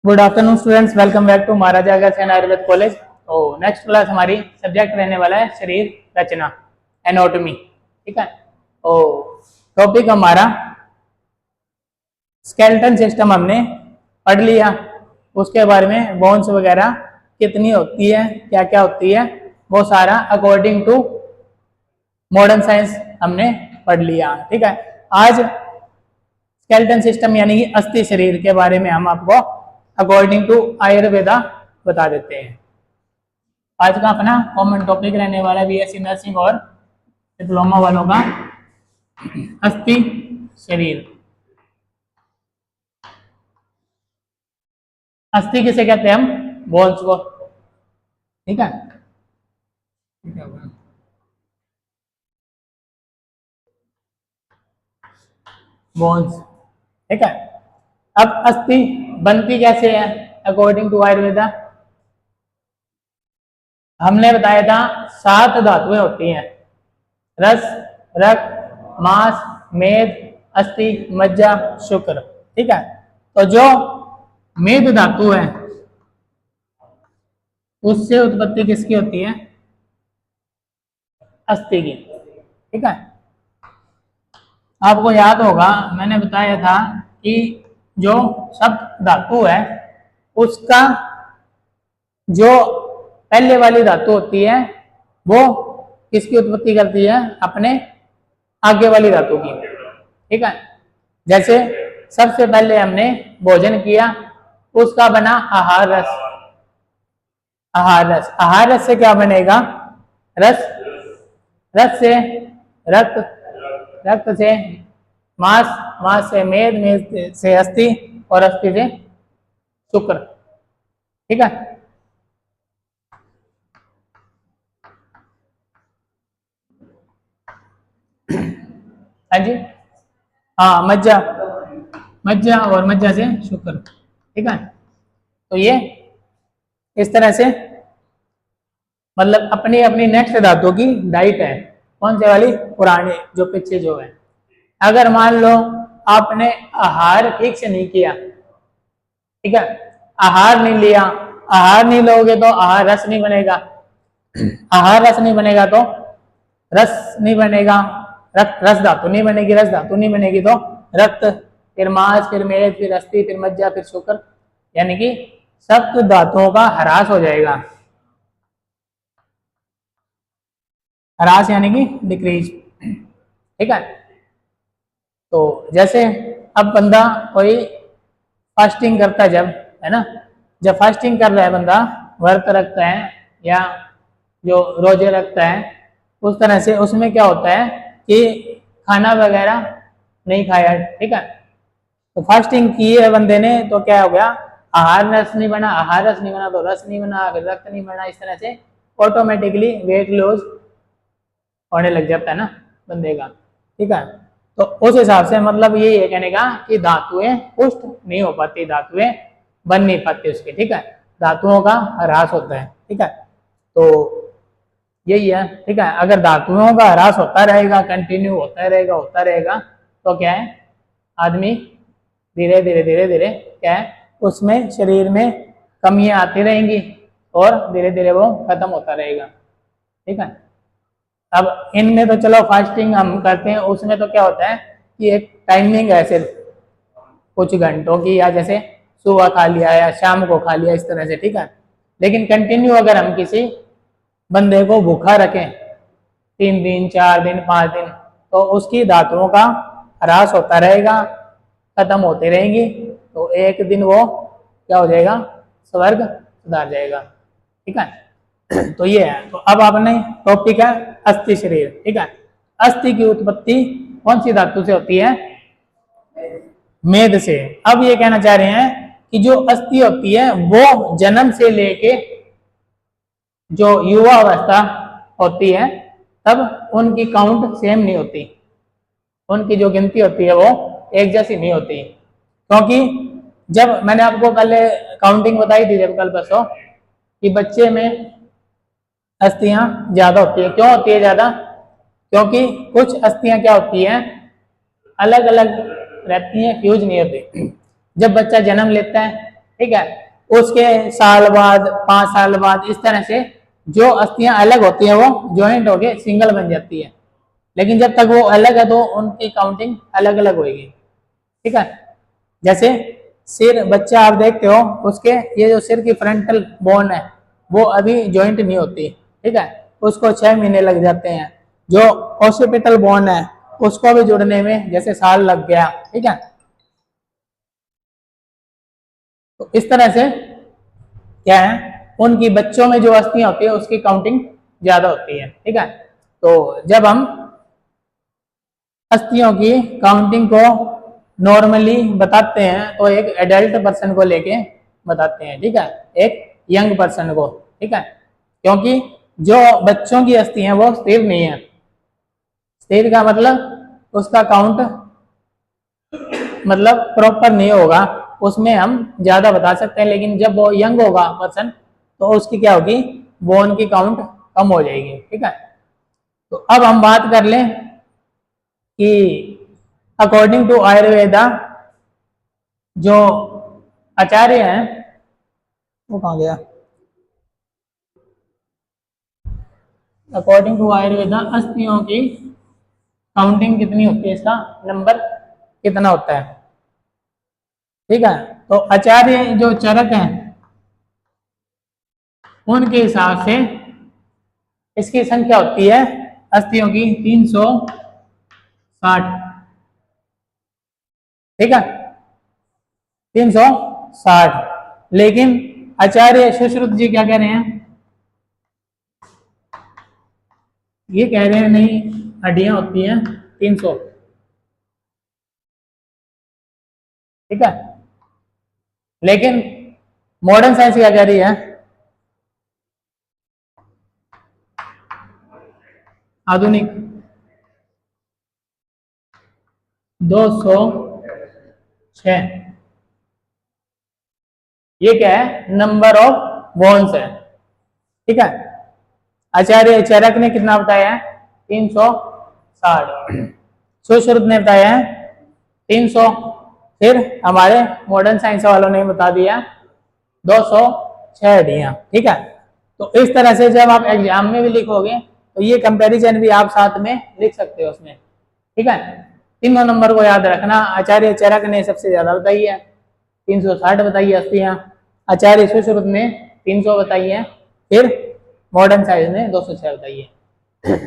Good afternoon students, welcome back to Maharaja Agrasen Ayurveda college. तो next class हमारी subject रहने वाला है शरीर रचना, एनाटॉमी। ठीक है, तो टॉपिक हमारा स्केलेटन सिस्टम हमने पढ़ लिया, उसके बारे में बोन्स वगैरह कितनी होती है, क्या क्या होती है, वो सारा अकॉर्डिंग टू मॉडर्न साइंस हमने पढ़ लिया। ठीक है, आज स्केलेटन सिस्टम यानी कि अस्थि शरीर के बारे में हम आपको अकॉर्डिंग टू आयुर्वेदा बता देते हैं। आज का अपना कॉमन टॉपिक रहने वाला है बीएससी नर्सिंग और डिप्लोमा वालों का अस्थि शरीर। अस्थि किसे कहते हैं हम? बोन्स को। ठीक है, बोन्स। ठीक है, अब अस्थि बनती कैसे है अकॉर्डिंग टू आयुर्वेदा? हमने बताया था 7 धातुएं होती हैं: रस, रक्त, मांस, मेद, अस्थि, मज्जा, शुक्र। ठीक है, तो जो मेद धातु है उससे उत्पत्ति किसकी होती है? अस्थि की। ठीक है, आपको याद होगा मैंने बताया था कि जो सप्त धातु है उसका जो पहले वाली धातु होती है वो किसकी उत्पत्ति करती है? अपने आगे वाली धातु की। ठीक है, जैसे सबसे पहले हमने भोजन किया, उसका बना आहार रस। आहार रस, आहार रस से क्या बनेगा? रस, रस से रक्त, रक्त से मांस, मांस से मेद, मेद से अस्थि और अस्थि से शुक्र। ठीक है, हाँ जी, हाँ मज्जा, मज्जा और मज्जा से शुक्र। ठीक है, तो ये इस तरह से मतलब अपनी अपनी नेक्स्ट धातु की डाइट है। कौन से वाली? पुराने जो पीछे जो है। अगर मान लो आपने आहार ठीक से नहीं किया, ठीक है, आहार नहीं लिया, आहार नहीं लोगे तो आहार रस नहीं बनेगा, आहार रस नहीं बनेगा तो रस नहीं बनेगा, रक्त रस धातु नहीं बनेगी, रस धातु नहीं बनेगी तो रक्त, फिर मांस, फिर मेद, फिर अस्थि, फिर मज्जा, फिर शुक्र, यानी कि सप्त धातुओं का ह्रास हो जाएगा। ह्रास यानी कि डिक्रीज। ठीक है, तो जैसे अब बंदा कोई फास्टिंग करता है, जब है ना, जब फास्टिंग कर रहा है बंदा, व्रत रखता है या जो रोजे रखता है, उस तरह से उसमें क्या होता है कि खाना वगैरह नहीं खाया। ठीक है, तो फास्टिंग की है बंदे ने तो क्या हो गया? आहार रस नहीं बना, आहार रस नहीं बना तो रस नहीं बना, अगर रक्त नहीं बना, इस तरह से ऑटोमेटिकली वेट लॉस होने लग जाता है ना बंदे का। ठीक है, तो उस हिसाब से मतलब यही है कहने का कि धातुएं पुष्ट नहीं हो पाती, धातुएं बन नहीं पाती उसके। ठीक है, धातुओं का ह्रास होता है। ठीक है, तो यही है। ठीक है, अगर धातुओं का ह्रास होता रहेगा, कंटिन्यू होता रहेगा तो क्या है, आदमी धीरे धीरे धीरे धीरे क्या है, उसमें शरीर में कमियां आती रहेंगी और धीरे धीरे वो खत्म होता रहेगा। ठीक है, अब इनमें तो चलो फास्टिंग हम करते हैं, उसमें तो क्या होता है कि एक टाइमिंग है सिर्फ कुछ घंटों की, या जैसे सुबह खा लिया या शाम को खा लिया, इस तरह से। ठीक है, लेकिन कंटिन्यू अगर हम किसी बंदे को भूखा रखें 3 दिन, 4 दिन, 5 दिन, तो उसकी धातुओं का ह्रास होता रहेगा, खत्म होती रहेंगी, तो एक दिन वो क्या हो जाएगा? स्वर्ग सुधार जाएगा। ठीक है, तो ये है। तो अब आपने टॉपिक है अस्थि शरीर। ठीक है, अस्थि की उत्पत्ति कौन सी धातु से होती है? मेद से। अब ये कहना चाह रहे हैं कि जो अस्थि होती है वो जन्म से लेके जो युवा अवस्था होती है तब उनकी काउंट सेम नहीं होती, उनकी जो गिनती होती है वो एक जैसी नहीं होती। क्योंकि जब मैंने आपको कल काउंटिंग बताई थी, जब कल परसों, कि बच्चे में अस्थियां ज्यादा होती है। क्यों होती है ज्यादा? क्योंकि कुछ अस्थियां क्या होती हैं, अलग अलग रहती हैं, फ्यूज नहीं होती। जब बच्चा जन्म लेता है ठीक है। उसके साल बाद, 5 साल बाद, इस तरह से जो अस्थियां अलग होती है वो ज्वाइंट होके सिंगल बन जाती है। लेकिन जब तक वो अलग है तो उनकी काउंटिंग अलग अलग होगी। ठीक है। जैसे सिर, बच्चा आप देखते हो, उसके ये जो सिर की फ्रंटल बोन है वो अभी ज्वाइंट नहीं होती। ठीक है, उसको 6 महीने लग जाते हैं। जो ऑसिपिटल बोन है उसको भी जुड़ने में जैसे साल लग गया। ठीक है, तो इस तरह से क्या है, उनकी बच्चों में जो अस्थियां होती है उसकी काउंटिंग ज्यादा होती है। ठीक है, तो जब हम अस्थियों की काउंटिंग को नॉर्मली बताते हैं तो एक एडल्ट पर्सन को लेके बताते हैं। ठीक है, एक यंग पर्सन को। ठीक है, क्योंकि जो बच्चों की अस्थि है वो स्थिर नहीं है। स्थिर का मतलब उसका काउंट मतलब प्रॉपर नहीं होगा, उसमें हम ज्यादा बता सकते हैं। लेकिन जब वो यंग होगा पर्सन तो उसकी क्या होगी, बोन की काउंट कम हो जाएगी। ठीक है, तो अब हम बात कर लें कि अकॉर्डिंग टू आयुर्वेदा जो आचार्य हैं, वो कहाँ गया, अकॉर्डिंग टू आयुर्वेदा अस्थियों की काउंटिंग कितनी होती है, इसका नंबर कितना होता है। ठीक है, तो आचार्य जो चरक हैं उनके हिसाब से इसकी संख्या होती है अस्थियों की 360। ठीक है, 360। लेकिन आचार्य सुश्रुत जी क्या कह रहे हैं, ये कह रहे हैं नहीं, हड्डियां होती हैं 300। ठीक है, लेकिन मॉडर्न साइंस क्या कह रही है, आधुनिक 206। ये क्या है, नंबर ऑफ बोन्स है। ठीक है, आचार्य चरक ने कितना बताया है, 360। सुश्रुत ने बताया है 300। फिर हमारे मॉडर्न साइंस वालों ने बता दिया 206 हड्डियां। ठीक है, तो इस तरह से जब आप एग्जाम में भी लिखोगे तो ये कंपैरिजन भी आप साथ में लिख सकते हो उसमें। ठीक है, तीनों नंबर को याद रखना। आचार्य चरक ने सबसे ज्यादा बताई है, 360 बताई है अस्थियां। आचार्य सुश्रुत ने 300 बताई है। फिर मॉडर्न साइंस ने 206 बताई है।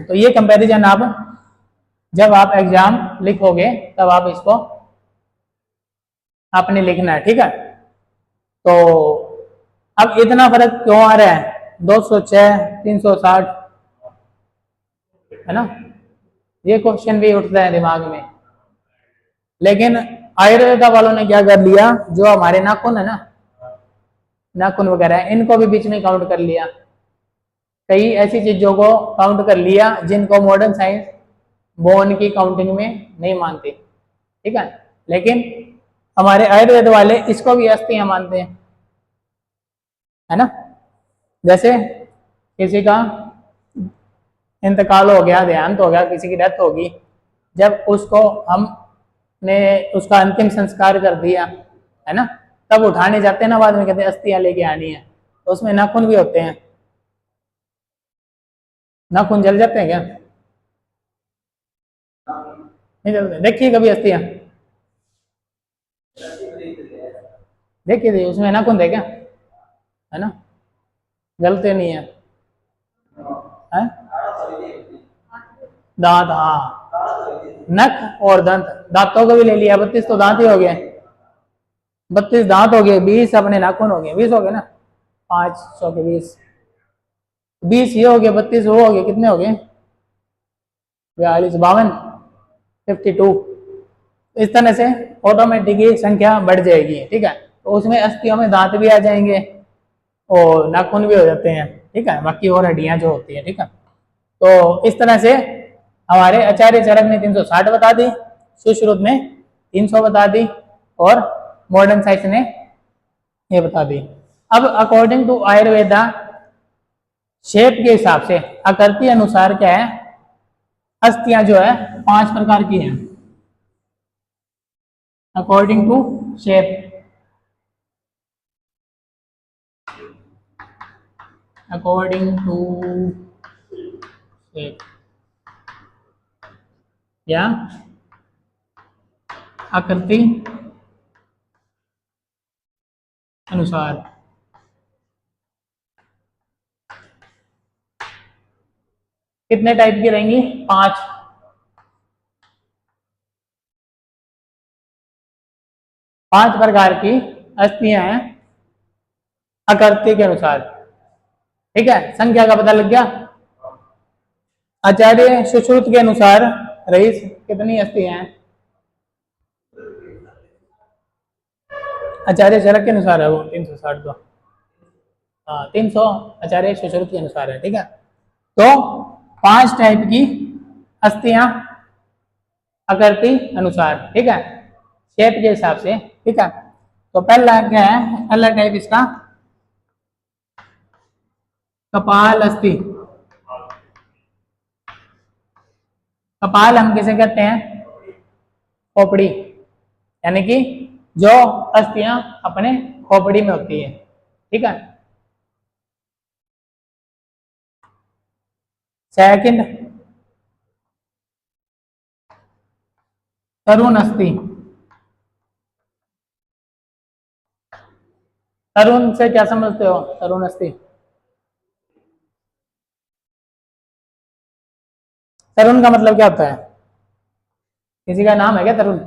तो ये कंपैरिजन आप जब आप एग्जाम लिखोगे तब आप इसको आपने लिखना है। ठीक है, तो अब इतना फर्क क्यों आ रहा है, 206 360, है ना, ये क्वेश्चन भी उठता है दिमाग में। लेकिन आयुर्वेदा वालों ने क्या कर लिया, जो हमारे नाखून है ना, नाखून वगैरह है, इनको भी बीच में काउंट कर लिया। कई ऐसी चीजों को काउंट कर लिया जिनको मॉडर्न साइंस बोन की काउंटिंग में नहीं मानती। ठीक है, लेकिन हमारे आयुर्वेद वाले इसको भी अस्थियां मानते हैं, है ना। जैसे किसी का इंतकाल हो गया, देहांत हो गया, किसी की डेथ होगी, जब उसको हमने उसका अंतिम संस्कार कर दिया, है ना, तब उठाने जाते हैं ना, बाद में कहते हैं अस्थियां लेके आनी है, तो उसमें नाखून भी होते हैं। नाखून जल जाते हैं क्या, नहीं जलते, देखिए कभी अस्थियां, देखिए थी उसमें नाखून थे क्या, है ना, जलते नहीं है, है? दांत, हाँ, नख और दंत, दांतों को भी ले लिया, 32 तो दांत ही हो गए, 32 दांत हो गए, 20 अपने नाखून हो गए, 20 हो गए ना, 500 के 20, 20 ये हो गए, 32 वो हो गए, कितने हो गए, 42 52, 52। इस तरह से ऑटोमेटिक ही संख्या बढ़ जाएगी। ठीक है, तो उसमें अस्थियों में दांत भी आ जाएंगे और नाखून भी हो जाते हैं। ठीक है, बाकी और हड्डियां जो होती है। ठीक है, तो इस तरह से हमारे आचार्य चरक ने 360 बता दी, सुश्रुत ने 300 बता दी, और मॉडर्न साइंस ने ये बता दी। अब अकॉर्डिंग टू आयुर्वेदा शेप के हिसाब से, आकृति अनुसार क्या है, अस्थियां जो है 5 प्रकार की हैं according to shape. According to shape या आकृति अनुसार। कितने टाइप की रहेंगी? 5। 5 प्रकार की अस्थियां हैं आकृति के अनुसार। ठीक है, संख्या का पता लग गया। आचार्य सुश्रुत के अनुसार रईस कितनी अस्थियां हैं? आचार्य चरक के अनुसार है वो 360 तो। हाँ 300 आचार्य सुश्रुत के अनुसार है। ठीक है, तो 5 टाइप की अस्थियां आकृति अनुसार। ठीक है, शेप के हिसाब से। ठीक है, तो पहला क्या है? पहला टाइप इसका कपाल अस्थि। कपाल हम किसे कहते हैं? खोपड़ी, यानी कि जो अस्थियां अपने खोपड़ी में होती है। ठीक है, सेकंड तरुण अस्थि। तरुण से क्या समझते हो? तरुण अस्थि, तरुण का मतलब क्या होता है? किसी का नाम है क्या तरुण?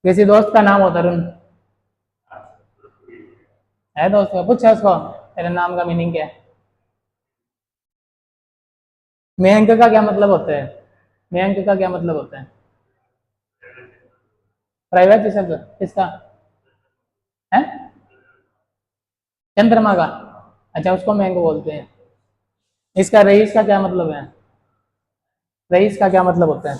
किसी दोस्त का नाम हो तरुण? है दोस्त का? पूछा उसको तेरे नाम का मीनिंग क्या है? मयंक का क्या मतलब होता है? मयंक का क्या मतलब होता है? प्राइवेट शब्द किसका है? चंद्रमा का? अच्छा, उसको मयंक बोलते हैं। इसका रईस का क्या मतलब है? रईस का क्या मतलब होता है?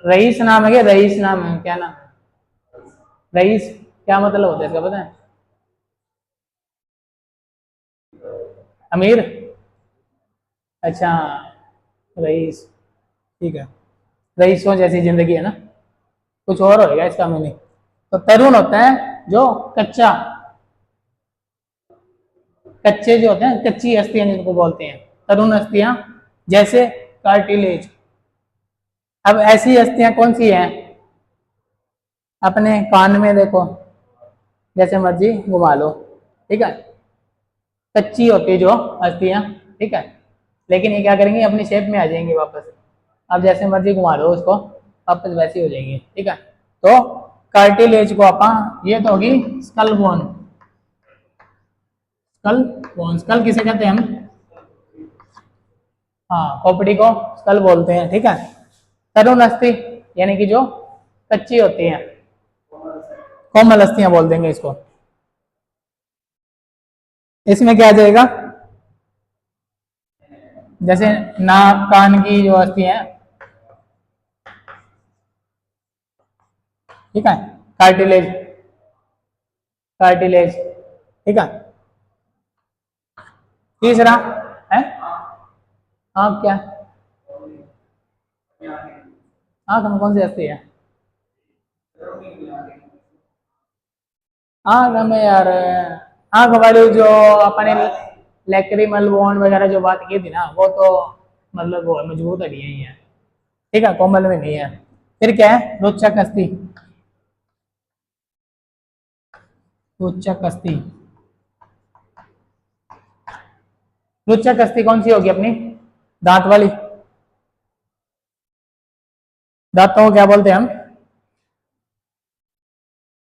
रईस नाम है क्या? रईस नाम है क्या? नाम रईस क्या मतलब होता है इसका पता है? अमीर? अच्छा, रईस। ठीक है, रईसों जैसी जिंदगी है ना, कुछ और होगा इसका मीनिंग। तो तरुण होता है जो कच्चा, कच्चे जो होते हैं, कच्ची अस्थियां जिनको बोलते हैं तरुण अस्थियां, जैसे कार्टिलेज। अब ऐसी अस्थियां कौन सी हैं? अपने कान में देखो, जैसे मर्जी घुमा लो। ठीक है, कच्ची होती जो अस्थियां। ठीक है, लेकिन ये क्या करेंगी? अपनी शेप में आ जाएंगी वापस। अब जैसे मर्जी घुमा लो उसको, वापस वैसी हो जाएंगी। ठीक है, तो कार्टिलेज को अपन, ये तो होगी skull bone. Skull bone, skull किसे कहते हैं हम? हाँ, खोपड़ी को स्कल बोलते हैं। ठीक है, तरुण अस्थि यानी कि जो कच्ची होती हैं, कोमल अस्थियां बोल देंगे इसको। इसमें क्या आ जाएगा? जैसे नाक कान की जो अस्थि है, ठीक है, कार्टिलेज, कार्टिलेज। ठीक है, तीसरा है आंख। क्या आंख में कौन सी अस्थि है? आंख में यार, आंख वाली जो अपने लैक्रिमल बोन वगैरह जो बात की थी ना, वो तो मतलब वो मजबूत हड्डियां ही है। ठीक है, कोमल में नहीं है। फिर क्या है? रोचक अस्थि। रोचक अस्थि, रोचक अस्थि कौन सी होगी अपनी? दांत वाली। दांतों को क्या बोलते हैं हम?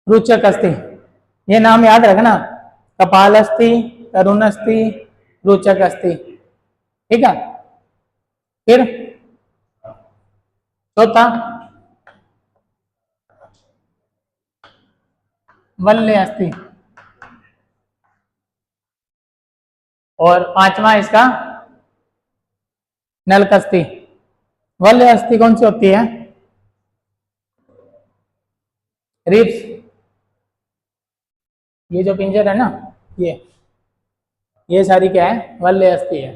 रोचक अस्थि। ये नाम याद रखना, कपाल अस्थि, तरुण अस्थि, रोचक अस्थि। ठीक है, फिर चौथा वल्य अस्थि, और पांचवा इसका नलक अस्थि। वल्य अस्थि कौन सी होती है? रिब्स, ये जो पिंजर है ना, ये सारी क्या है? वल्य अस्थि है।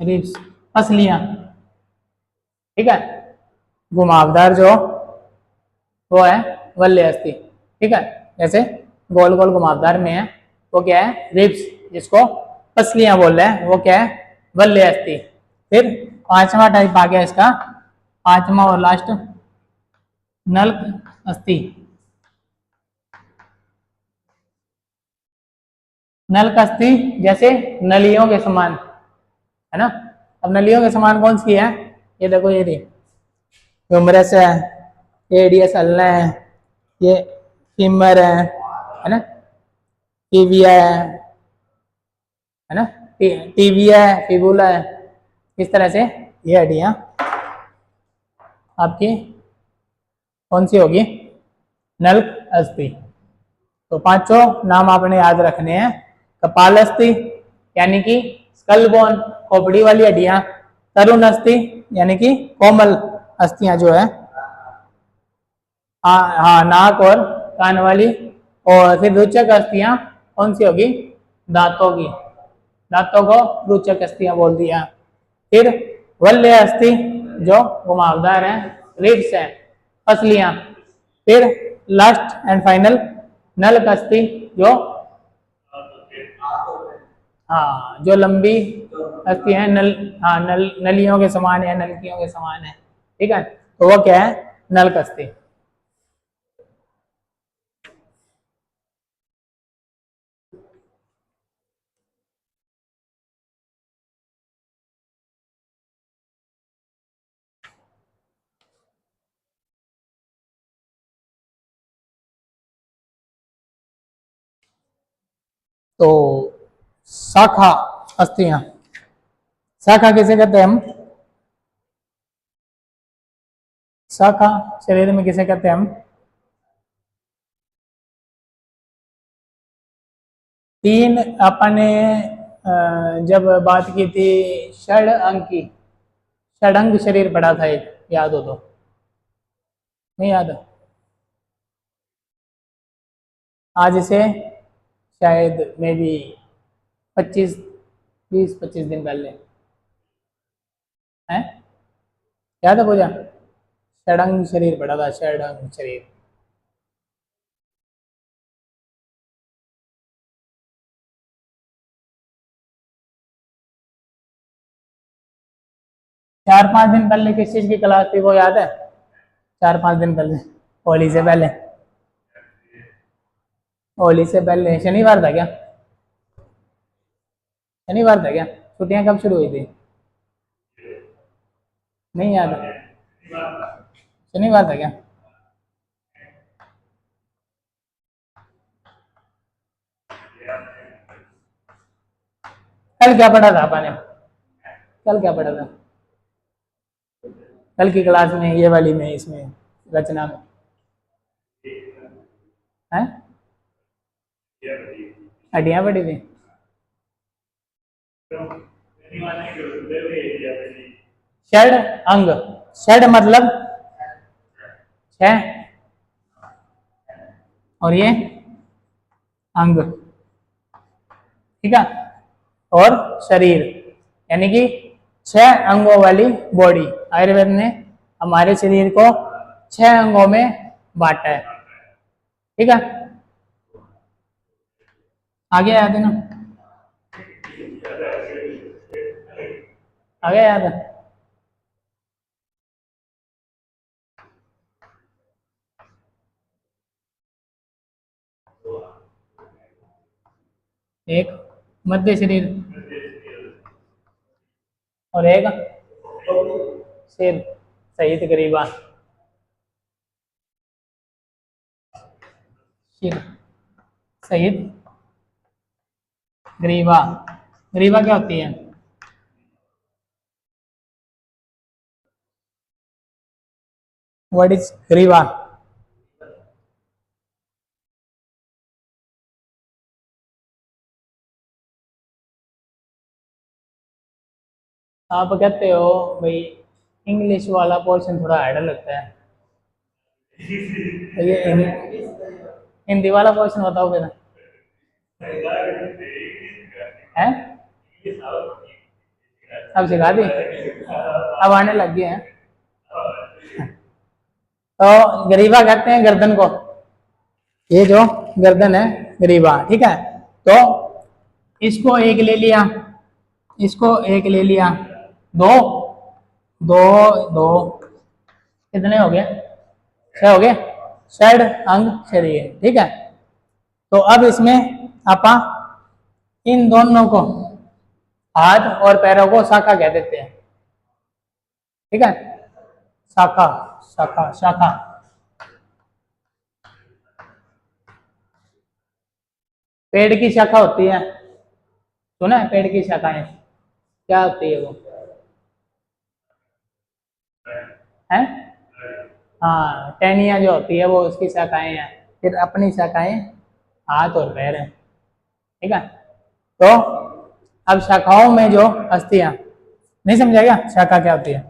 रिब्स, पसलियां। ठीक है, घुमावदार जो वो है वल्य अस्थि। ठीक है, जैसे गोल गोल घुमावदार में है वो क्या है, रिब्स, जिसको पसलियां बोल रहे हैं, वो क्या है, वल्य अस्थि। फिर पांचवा टाइप आ गया इसका, पांचवा और लास्ट, नल्क अस्थि। नल्क अस्थि जैसे नलियों के समान, है ना। अब नलियों के समान कौन सी है, ये देखो, ये देखो, ह्यूमरस है, रेडियस अल्ना ये फीमर है ना, टीविया है ना, टीविया है, फिबुला है। इस तरह से ये हड्डियां आपकी कौन सी होगी, नल्क अस्थि। तो पांचों नाम आपने याद रखने हैं। कपाल अस्थि यानी कि स्कल बोन, खोपड़ी वाली हड्डियां। तरुण अस्थि यानी कि कोमल अस्थियां जो है, हाँ नाक और कान वाली। और फिर रुचक अस्थियां कौन सी होगी, दांतों की, दांतों को रुचक अस्थियां बोल दिया। फिर वल्य अस्थि जो घुमावदार है, रिब्स है, पसलियां। फिर लास्ट एंड फाइनल नल्क अस्थि जो, हाँ जो लंबी अस्थि है, नल, हाँ नलियों के समान है, नलकियों के समान है। ठीक है, तो वो क्या है, नल्क अस्थि। तो शाखा अस्थियां, शाखा किसे कहते हैं हम, शाखा शरीर में किसे कहते हैं हम, तीन अपने जब बात की थी षड अंग की, षडंग शरीर पढ़ा था एक, याद हो तो, नहीं याद, आज से शायद मे बी 20-25 दिन पहले है, याद है पूजा, षडंग शरीर पढ़ा था, षडंग शरीर। 4-5 दिन पहले किस चीज की क्लास थी वो याद है, 4-5 दिन पहले, होली से पहले, होली से पहले शनिवार था क्या, शनिवार था क्या, छुट्टियां कब शुरू हुई थी, नहीं याद, शनिवार था क्या, कल क्या पढ़ा था आपने, कल क्या पढ़ा था, कल की क्लास में, ये वाली में, इसमें रचना में है, हड्डियां पढ़ी थी, षड अंग, षड मतलब 6 और ये अंग, ठीक है, और शरीर यानी कि 6 अंगों वाली बॉडी। आयुर्वेद ने हमारे शरीर को 6 अंगों में बांटा है। ठीक है, आगे याद है ना, आगे याद है, एक मध्य शरीर और एक सिर सहित ग्रीवा, सिर सहित ग्रीवा। ग्रीवा क्या होती है, व्हाट इज ग्रीवा, आप कहते हो भाई इंग्लिश वाला पोर्शन थोड़ा हार्ड लगता है, तो ये हिंदी वाला पोर्शन बताओ फिर, है, अब सिखा दी, अब आने लग गए हैं। तो ग्रीवा कहते हैं गर्दन को, ये जो गर्दन है ग्रीवा, ठीक है। तो इसको एक ले लिया, इसको एक ले लिया, दो दो दो कितने हो गए, छह हो गए, षड अंग शरीर, ठीक है। तो अब इसमें आपा इन दोनों को, हाथ और पैरों को शाखा कह देते हैं, ठीक है। शाखा शाखा शाखा, पेड़ की शाखा होती है, सुना है पेड़ की शाखाएं क्या होती है वो, है, हाँ टहनियाँ जो होती है वो उसकी शाखाएं हैं, फिर अपनी शाखाएं हाथ और पैर हैं, ठीक है। तो अब शाखाओं में जो अस्थियां, नहीं समझा क्या शाखा क्या होती है,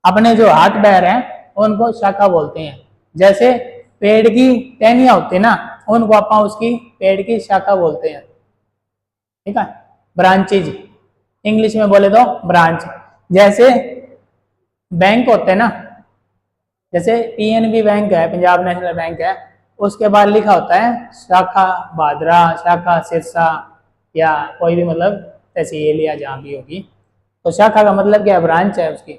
अपने जो हाथ पैर हैं उनको शाखा बोलते हैं। जैसे पेड़ की टहनियाँ होती है ना, उनको आप उसकी पेड़ की शाखा बोलते हैं, ठीक है। ब्रांचेज, इंग्लिश में बोले तो ब्रांच। जैसे बैंक होते हैं ना, जैसे पीएनबी बैंक है, पंजाब नेशनल बैंक है, उसके बाद लिखा होता है शाखा भादरा, शाखा सिरसा, या कोई भी मतलब तहसील या जहाँ भी होगी। तो शाखा का मतलब क्या है, ब्रांच है, उसकी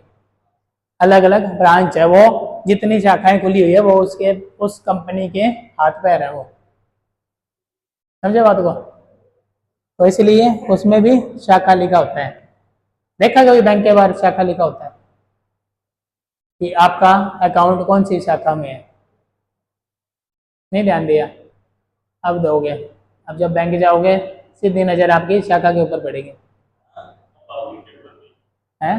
अलग अलग ब्रांच है, वो जितनी शाखाएं खुली हुई है वो उसके उस कंपनी के हाथ पैर है वो, समझे बात को। तो इसलिए उसमें भी शाखा लिखा होता है, देखा कभी बैंक के बाहर शाखा लिखा होता है कि आपका अकाउंट कौन सी शाखा में है, नहीं ध्यान दिया, अब दोगे, अब जब बैंक जाओगे सीधी नजर आपकी शाखा के ऊपर पड़ेगी, है।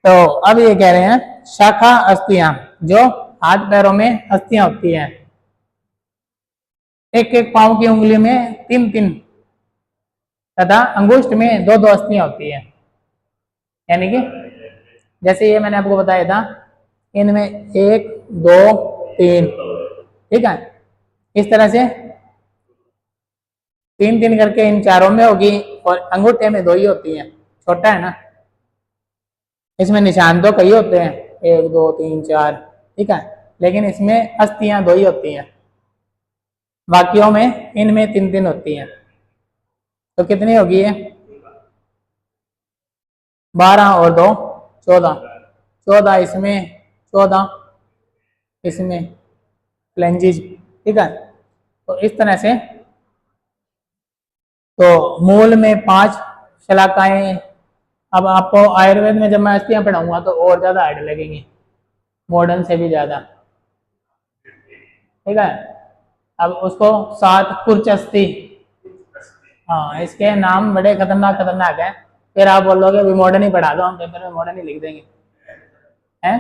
तो अब ये कह रहे हैं शाखा अस्थियां, जो हाथ पैरों में अस्थियां होती हैं, एक एक पांव की उंगली में तीन तीन तथा अंगुष्ठ में दो दो अस्थियां होती हैं। यानी कि जैसे ये मैंने आपको बताया था, इनमें एक दो तीन, ठीक है, इस तरह से तीन तीन करके इन चारों में होगी, और अंगूठे में दो ही होती हैं, छोटा है ना, इसमें निशान तो कई होते हैं, एक दो तीन चार, ठीक है, लेकिन इसमें अस्थियां दो ही होती हैं, बाकियों में इनमें तीन तीन होती हैं। तो कितनी होगी ये, 12 और 2 14, 14 इसमें, 14 इसमें फ्लेंजिज, ठीक है। तो इस तरह से, तो मूल में 5 शलाकाएं। अब आपको आयुर्वेद में जब मैं अस्थियां पढ़ाऊंगा तो और ज्यादा हार्ड लगेंगी, मॉडर्न से भी ज्यादा, ठीक है। अब उसको 7 कुर्च अस्थि, हाँ इसके नाम बड़े खतरनाक खतरनाक है, फिर आप बोलोगे भी मॉडर्न ही पढ़ा दो, हम पेपर में मॉडर्न ही लिख देंगे, हैं।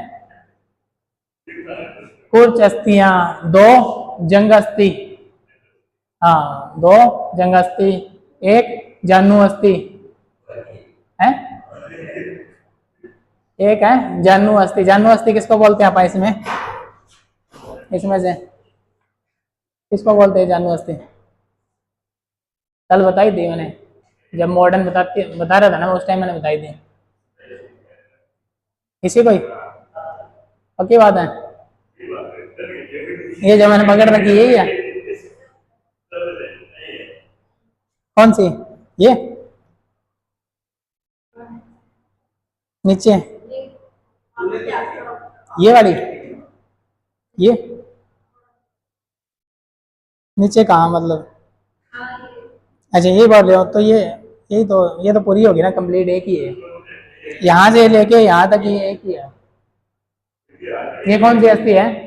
कुछ अस्थियां, 2 जंग अस्थि, हाँ 2 जंग अस्थि, 1 जानु अस्थि है, एक है जानु अस्थि। जानु अस्थि किसको बोलते हैं आप इसमें, इसमें से किसको बोलते हैं जानु अस्थि, कल बताई थी मैंने, जब मॉडर्न बता रहा था ना उस टाइम मैंने बताई थी, किसी कोई पक्की बात है, ये जो मैंने पकड़ रखी यही है, कौन सी, ये नीचे, ये वाली, ये नीचे कहाँ मतलब, अच्छा ये बोल रहे हो, तो ये यही तो, ये तो पूरी होगी ना कंप्लीट, एक ही है, यहाँ से लेके यहाँ तक ये एक ही है। ये कौन सी अस्थि है,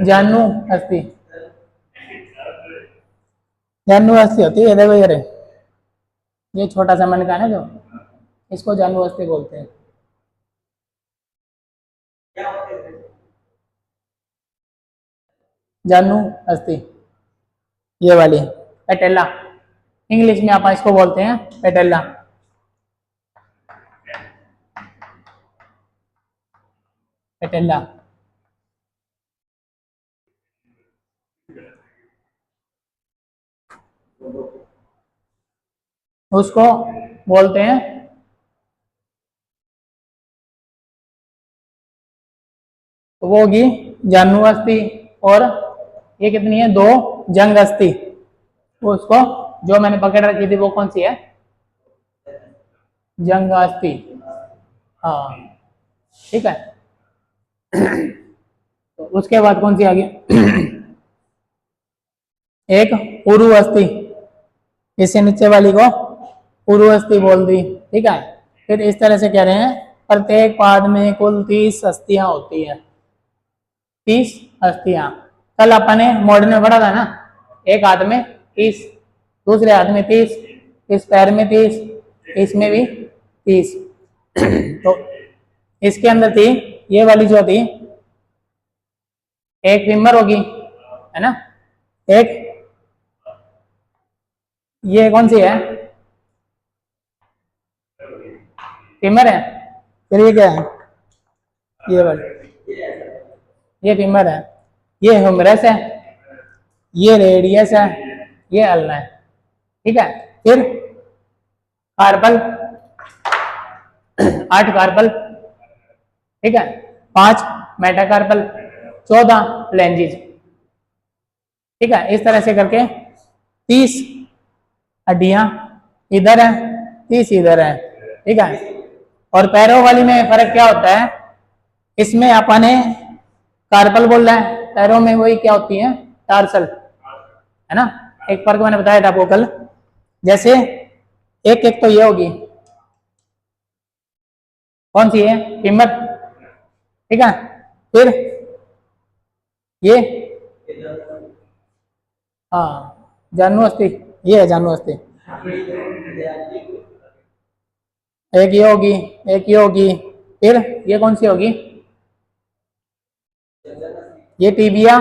जानु अस्थि, जानु अस्थि होती है, देखो ये छोटा सा मन का है ना जो, इसको जानु अस्थि बोलते हैं। जानु अस्थि, ये वाली पेटेला, इंग्लिश में आप इसको बोलते हैं पेटेला, पेटेला। उसको बोलते हैं वो होगी जानु अस्थि, और ये कितनी है, 2 जंग अस्थि। वो उसको जो मैंने पकड़ रखी थी वो कौन सी है, जंग अस्थि। हाँ ठीक है। तो उसके बाद कौन सी आ गई, एक उरु अस्थि, इससे नीचे वाली को उरु अस्थि बोल दी। ठीक है। फिर इस तरह से कह रहे हैं प्रत्येक पाद में कुल 30 अस्थियां होती है, 30 अस्थियां। कल अपन ने मॉडर्न में पढ़ा था ना, एक हाथ में 30, दूसरे हाथ में 30, इस पैर में 30, इसमें भी 30। तो इसके अंदर थी ये वाली जो थी, एक फीमर होगी, है ना, एक ये कौन सी है, फीमर है। फिर ये क्या है, ये वाली, ये फीमर है, ये ह्यूमरस है, ये रेडियस है, ये अल्ना है। ठीक है। फिर कार्पल, 8 कार्पल, ठीक है, 5 मेटाकार्पल, 14 फ्लैंजिज। ठीक है। इस तरह से करके 30 हड्डियां इधर है, 30 इधर है। ठीक है। और पैरों वाली में फर्क क्या होता है, इसमें अपन ने कार्पल बोल रहा है, पैरों में वही क्या होती है, टार्सल, है ना। एक फर्क मैंने बताया था आपको कल, जैसे एक एक तो ये होगी, कौन सी है, फीमर। ठीक है। फिर ये, हाँ जानु अस्थि, ये है जानु अस्थि। एक ये होगी, एक ये होगी, फिर ये कौन सी होगी, ये टिबिया,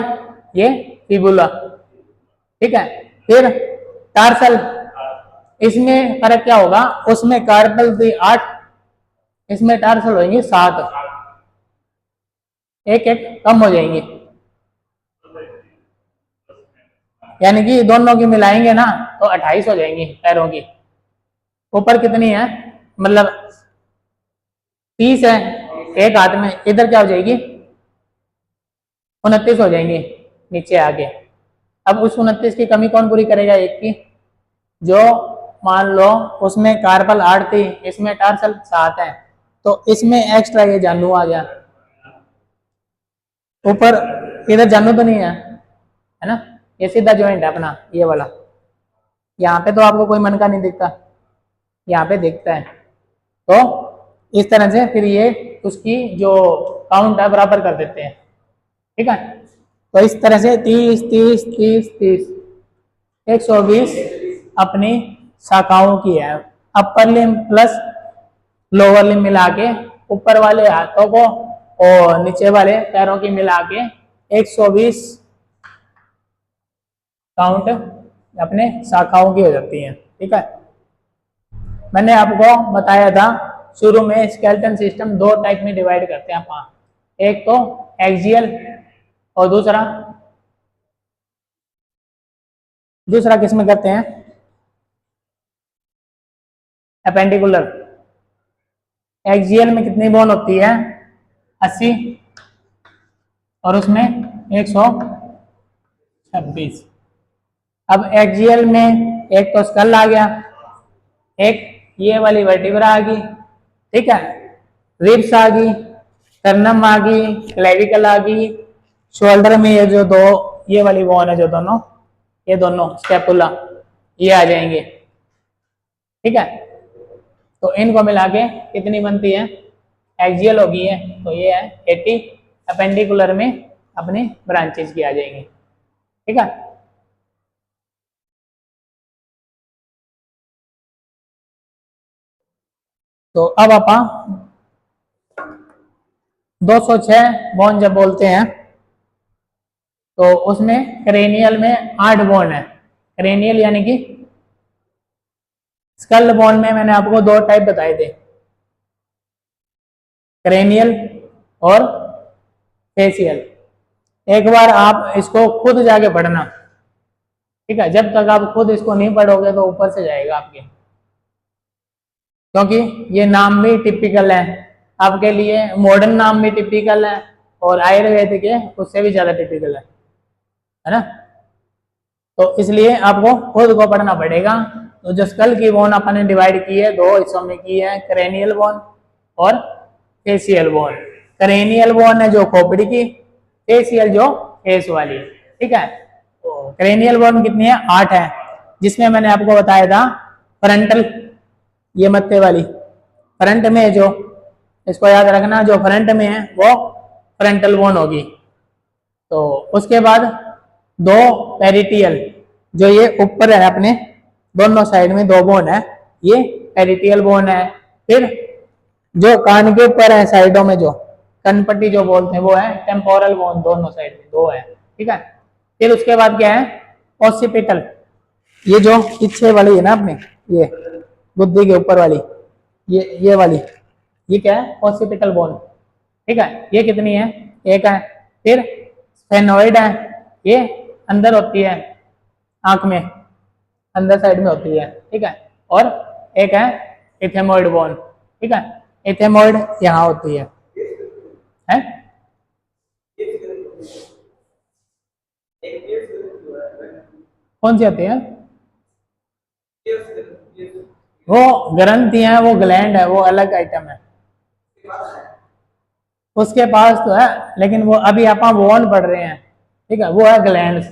ये फिबुला। ठीक है। फिर टार्सल, इसमें फर्क क्या होगा, उसमें कार्पल थी 8, इसमें टार्सल होंगे 7, एक एक कम हो जाएंगे, यानी कि दोनों की मिलाएंगे ना तो 28 हो जाएंगी पैरों की। ऊपर कितनी है, मतलब 30 है एक हाथ में, इधर क्या हो जाएगी, 29 हो जाएंगी नीचे आगे। अब उस 29 की कमी कौन पूरी करेगा, एक की, जो मान लो उसमें कार्पल 8 थी, इसमें टार्सल 7 है, तो इसमें एक्स्ट्रा ये जानू आ गया। ऊपर इधर जानू तो नहीं है ना, ये सीधा ज्वाइंट है अपना ये वाला। यहाँ पे तो आपको कोई मन का नहीं दिखता, यहाँ पे दिखता है। तो इस तरह से फिर ये उसकी जो काउंट है बराबर कर देते हैं। ठीक है। तो इस तरह से 30 30 30 30 120 अपनी शाखाओं की है। अपर लिम प्लस लोअर लिम मिला के, ऊपर वाले हाथों को और नीचे वाले पैरों की मिला के 120 काउंट अपने शाखाओं की हो जाती है। ठीक है। मैंने आपको बताया था शुरू में स्केलेटन सिस्टम 2 टाइप में डिवाइड करते हैं अपन, एक तो एक्सियल और दूसरा किस में करते हैं, एपेंडिकुलर। एक्सियल में कितनी बोन होती है, 80, और उसमें 126। अब एक्सियल में एक तो स्कल आ गया, एक ये वाली वर्टिब्रा आ गई, ठीक है, रिब्स आ गई, टर्नम आ गई, क्लेविकल आ गई, शोल्डर में ये जो 2 ये वाली बोन है, जो दोनों ये दोनों स्टेपुला ये आ जाएंगे। ठीक है। तो इनको मिला के कितनी बनती है, एक्सियल होगी है तो ये है 80, अपेंडिकुलर में अपनी ब्रांचेज की आ जाएंगी। ठीक है। तो अब अपन 206 बोन जब बोलते हैं तो उसमें क्रेनियल में 8 बोन है। क्रेनियल यानी कि स्कल बोन में मैंने आपको 2 टाइप बताए थे, क्रेनियल और फेसियल। एक बार आप इसको खुद जाके पढ़ना, ठीक है, जब तक आप खुद इसको नहीं पढ़ोगे तो ऊपर से जाएगा आपके, क्योंकि ये नाम भी टिपिकल है आपके लिए, मॉडर्न नाम भी टिपिकल है, और आयुर्वेद के उससे भी ज्यादा टिपिकल है ना। तो इसलिए आपको खुद को पढ़ना पड़ेगा। तो जो स्कल की बोन अपन ने डिवाइड की है, दो हिस्सों में की है, क्रेनियल बोन और फेसियल बोन। क्रेनियल बोन है जो खोपड़ी की, फेसियल जो फेस वाली, ठीक है। तो क्रेनियल बोन कितनी है? 8 है, जिसमें मैंने आपको बताया था फ्रंटल, ये मत्थे वाली फ्रंट में, जो इसको याद रखना, जो फ्रंट में है वो फ्रंटल बोन होगी। तो उसके बाद दो पेरिटियल, जो ये ऊपर है अपने दोनों साइड में दो बोन है, ये पेरिटियल बोन है। फिर जो कान के ऊपर है साइडों में, जो कनपट्टी जो बोलते हैं, वो है टेम्पोरल बोन, दोनों साइड में दो है, ठीक है। फिर उसके बाद क्या है? ऑसिपिटल, ये जो पीछे वाली है ना अपने, ये बुद्धि के ऊपर वाली, ये वाली, ये क्या है? ऑसिपिटल बोन, ठीक है। ये कितनी है? एक है। फिर स्फेनोइड है, ये अंदर होती है आंख में, अंदर साइड में होती है, ठीक है। और एक है इथेमोइड बोन, ठीक है। इथेमोइड यहाँ होती है, हैं? कौन सी आती है? वो ग्रंथि है, वो ग्लैंड है, वो अलग आइटम है। उसके पास तो है, लेकिन वो अभी आप बोन पढ़ रहे हैं, ठीक है, वो है ग्लैंड।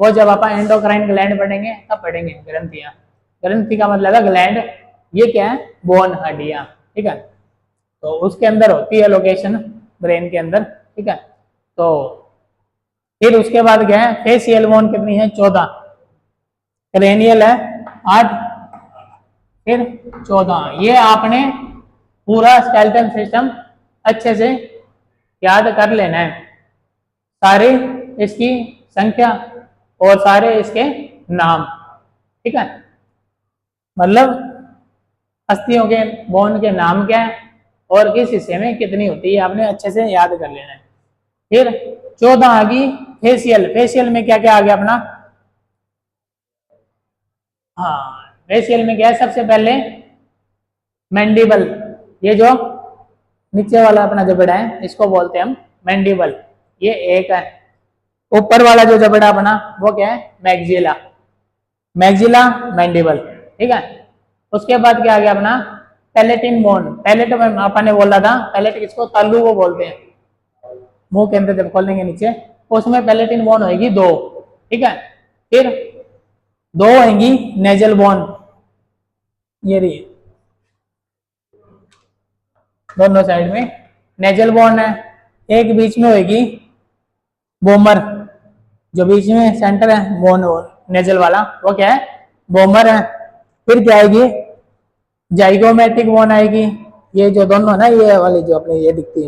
वो जब आप एंडोक्राइन ग्लैंड पढ़ेंगे तब पढ़ेंगे ग्रंथियां। ग्रंथि का मतलब है ग्लैंड, ये क्या है? बोन, हड्डियां, ठीक है। तो उसके अंदर होती है लोकेशन, ब्रेन के अंदर, ठीक है। तो फिर उसके बाद क्या है? फेसियल बोन कितनी है? 14। क्रेनियल है 8, फिर 14। ये आपने पूरा स्केलेटल सिस्टम अच्छे से याद कर लेना है, सारे इसकी संख्या और सारे इसके नाम, ठीक है। मतलब अस्थियों के, बोन के नाम क्या है और किस हिस्से में कितनी होती है, आपने अच्छे से याद कर लेना है। फिर 14 आ गई फेसियल। फेसियल में क्या क्या आ गया अपना? हाँ, फेसियल में क्या है? सबसे पहले मैंडिबल, ये जो नीचे वाला अपना जबड़ा है इसको बोलते हैं हम मैंडिबल, ये एक है। ऊपर वाला जो जबड़ा अपना वो क्या है? मैग्जिला, मैग्जिला मैंडिबल, ठीक है। उसके बाद क्या आ गया अपना? Palatine bone. पैलेट में अपन ने बोला था, पैलेट किसको? तालू को बोलते हैं, मुंह के अंदर जब खोलेंगे नीचे, उसमें पैलेटिन बोन होगी 2, ठीक है। फिर 2 होंगी नेजल बोन, ये रही दोनों साइड में नेजल बोन है। एक बीच में होगी बोमर, जो बीच में सेंटर है बोन नेजल वाला, वो क्या है? बोमर है। फिर क्या आएगी? जाइगोमेटिक बोन आएगी, ये जो दोनों ना, ये वाली जो अपने ये दिखती है